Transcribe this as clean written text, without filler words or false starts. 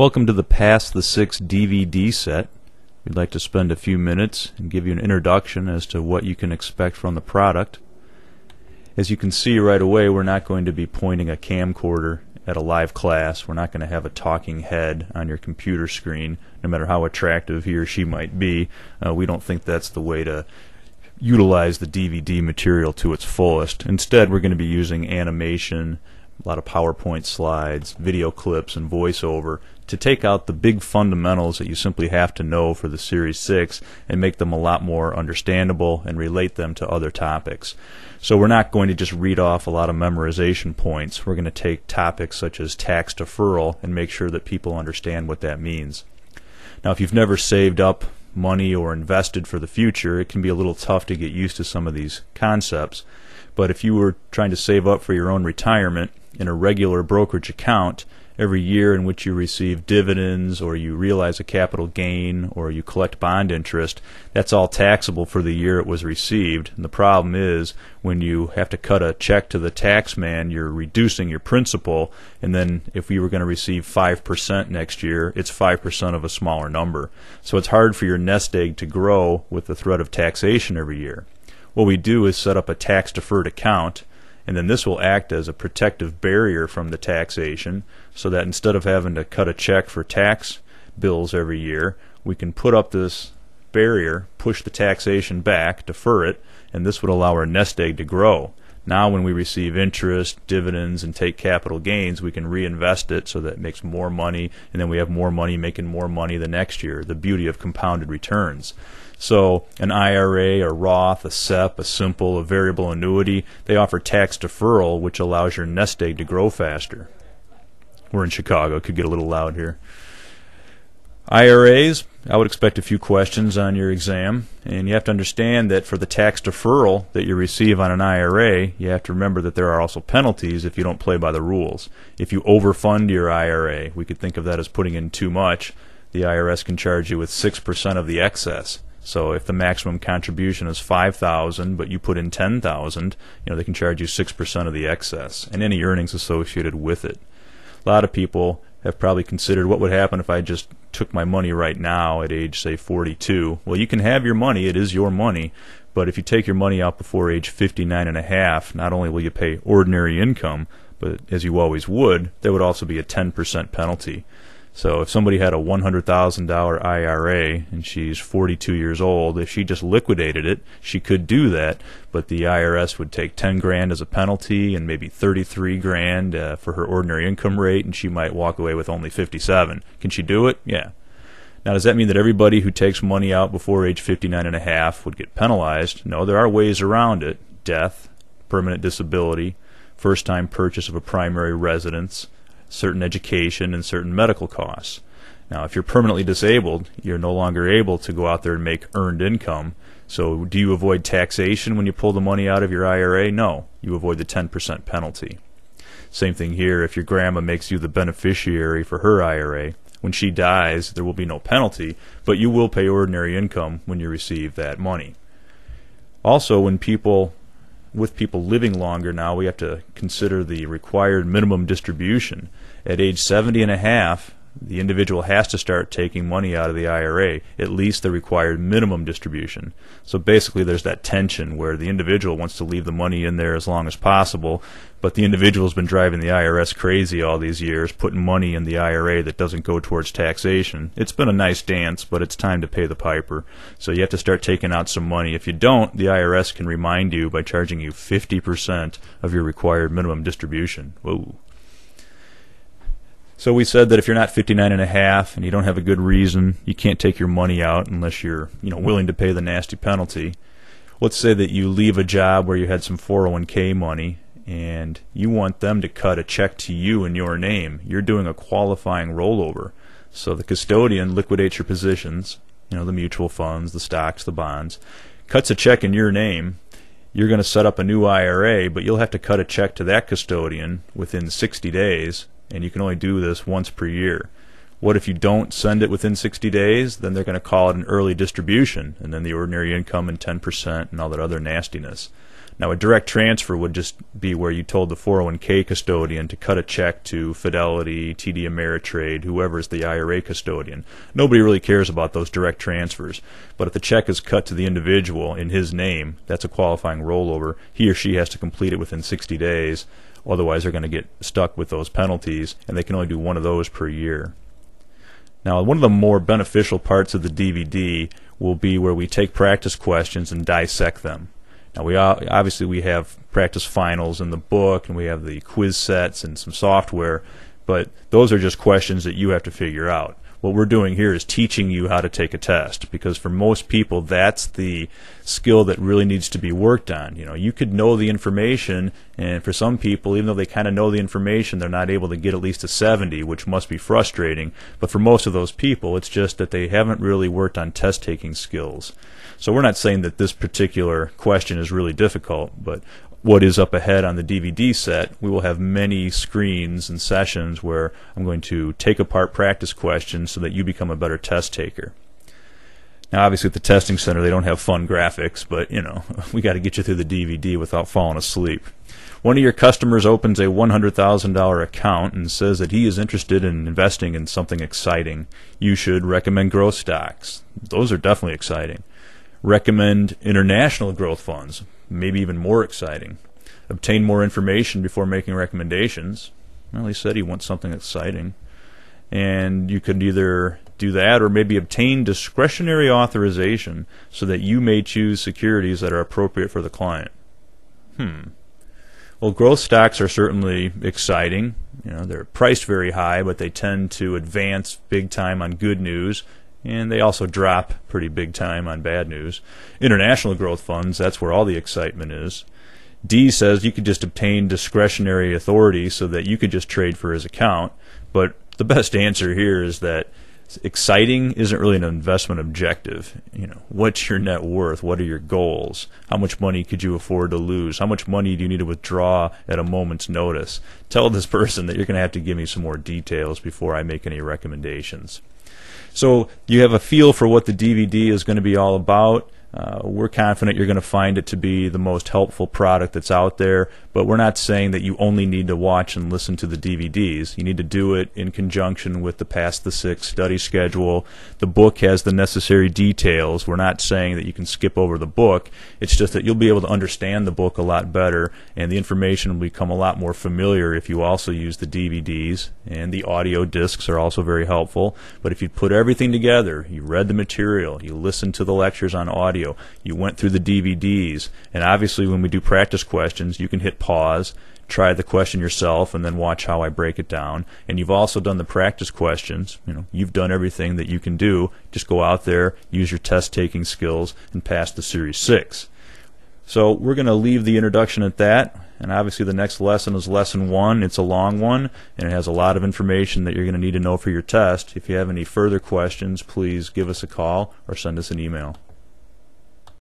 Welcome to the Pass the Six DVD set. We'd like to spend a few minutes and give you an introduction as to what you can expect from the product. As you can see right away, we're not going to be pointing a camcorder at a live class. We're not going to have a talking head on your computer screen, no matter how attractive he or she might be. We don't think that's the way to utilize the DVD material to its fullest. Instead, we're going to be using animation, a lot of PowerPoint slides, video clips, and voiceover to take out the big fundamentals that you simply have to know for the Series 6 and make them a lot more understandable and relate them to other topics. So we're not going to just read off a lot of memorization points. We're going to take topics such as tax deferral and make sure that people understand what that means. Now, if you've never saved up money or invested for the future, it can be a little tough to get used to some of these concepts. But if you were trying to save up for your own retirement in a regular brokerage account, every year in which you receive dividends or you realize a capital gain or you collect bond interest, that's all taxable for the year it was received. And the problem is when you have to cut a check to the tax man, you're reducing your principal, and then if you were going to receive 5% next year, it's 5% of a smaller number. So it's hard for your nest egg to grow with the threat of taxation every year. What we do is set up a tax-deferred account, and then this will act as a protective barrier from the taxation, so that instead of having to cut a check for tax bills every year, we can put up this barrier, push the taxation back, defer it, and this would allow our nest egg to grow. Now when we receive interest, dividends, and take capital gains, we can reinvest it so that it makes more money, and then we have more money making more money the next year. The beauty of compounded returns. So an IRA, a Roth, a SEP, a simple, a variable annuity, they offer tax deferral, which allows your nest egg to grow faster. We're in Chicago. It could get a little loud here. IRAs, I would expect a few questions on your exam, and you have to understand that for the tax deferral that you receive on an IRA, you have to remember that there are also penalties if you don't play by the rules. If you overfund your IRA, we could think of that as putting in too much, the IRS can charge you with 6% of the excess. So if the maximum contribution is $5,000 but you put in $10,000, they can charge you 6% of the excess and any earnings associated with it. A lot of people have probably considered what would happen if I just took my money right now at age, say, 42. Well, you can have your money. It is your money. But if you take your money out before age 59 and a half, not only will you pay ordinary income, but as you always would, there would also be a 10% penalty. So if somebody had a $100,000 IRA and she's 42 years old, if she just liquidated it, she could do that, but the IRS would take 10 grand as a penalty and maybe 33 grand for her ordinary income rate, and she might walk away with only 57. Can she do it? Yeah. Now, does that mean that everybody who takes money out before age 59 and a half would get penalized? No, there are ways around it. Death, permanent disability, first-time purchase of a primary residence, certain education, and certain medical costs. Now, if you're permanently disabled, you're no longer able to go out there and make earned income. So do you avoid taxation when you pull the money out of your IRA? No. You avoid the 10% penalty. Same thing here. If your grandma makes you the beneficiary for her IRA, when she dies, there will be no penalty, but you will pay ordinary income when you receive that money. Also, with people living longer now, we have to consider the required minimum distribution. At age 70 and a half, the individual has to start taking money out of the IRA, at least the required minimum distribution. So basically there's that tension where the individual wants to leave the money in there as long as possible, but the individual's been driving the IRS crazy all these years, putting money in the IRA that doesn't go towards taxation. It's been a nice dance, but it's time to pay the piper. So you have to start taking out some money. If you don't, the IRS can remind you by charging you 50% of your required minimum distribution. Whoa. So we said that if you're not 59 and a half and you don't have a good reason, you can't take your money out unless you're willing to pay the nasty penalty. Let's say that you leave a job where you had some 401k money and you want them to cut a check to you in your name. You're doing a qualifying rollover. So the custodian liquidates your positions, the mutual funds, the stocks, the bonds, cuts a check in your name. You're going to set up a new IRA, but you'll have to cut a check to that custodian within 60 days. And you can only do this once per year. What if you don't send it within 60 days? Then they're going to call it an early distribution, and then the ordinary income and 10% and all that other nastiness. Now, a direct transfer would just be where you told the 401k custodian to cut a check to Fidelity, TD Ameritrade, whoever is the IRA custodian. Nobody really cares about those direct transfers. But if the check is cut to the individual in his name, that's a qualifying rollover. He or she has to complete it within 60 days. Otherwise, they're going to get stuck with those penalties, and they can only do one of those per year. Now, one of the more beneficial parts of the DVD will be where we take practice questions and dissect them. Now, obviously we have practice finals in the book, and we have the quiz sets and some software, but those are just questions that you have to figure out. What we're doing here is teaching you how to take a test, because for most people that's the skill that really needs to be worked on. You know, you could know the information, and for some people, even though they kind of know the information, they're not able to get at least a 70, which must be frustrating. But for most of those people, it's just that they haven't really worked on test taking skills. So we're not saying that this particular question is really difficult, but what is up ahead on the DVD set, we will have many screens and sessions where I'm going to take apart practice questions so that you become a better test taker. Now, obviously at the testing center they don't have fun graphics, but you know, we got to get you through the DVD without falling asleep. One of your customers opens a $100,000 account and says that he is interested in investing in something exciting. You should recommend growth stocks. Those are definitely exciting. Recommend international growth funds. Maybe even more exciting. Obtain more information before making recommendations. Well, he said he wants something exciting. And you could either do that or maybe obtain discretionary authorization so that you may choose securities that are appropriate for the client. Well, growth stocks are certainly exciting. You know, they're priced very high, but they tend to advance big time on good news, and they also drop pretty big time on bad news. International growth funds, that's where all the excitement is. D says you could just obtain discretionary authority so that you could just trade for his account, but the best answer here is that exciting isn't really an investment objective. You know, what's your net worth? What are your goals? How much money could you afford to lose? How much money do you need to withdraw at a moment's notice? Tell this person that you're going to have to give me some more details before I make any recommendations. So you have a feel for what the DVD is going to be all about. We're confident you're going to find it to be the most helpful product that's out there, but we're not saying that you only need to watch and listen to the DVDs. You need to do it in conjunction with the Past the Six study schedule. The book has the necessary details. We're not saying that you can skip over the book. It's just that you'll be able to understand the book a lot better, and the information will become a lot more familiar if you also use the DVDs, and the audio discs are also very helpful. But if you put everything together, you read the material, you listened to the lectures on audio, you went through the DVDs, and obviously when we do practice questions, you can hit pause, try the question yourself, and then watch how I break it down. And you've also done the practice questions. You know, you've done everything that you can do. Just go out there, use your test-taking skills, and pass the Series 6. So we're going to leave the introduction at that. And obviously the next lesson is Lesson 1. It's a long one, and it has a lot of information that you're going to need to know for your test. If you have any further questions, please give us a call or send us an email.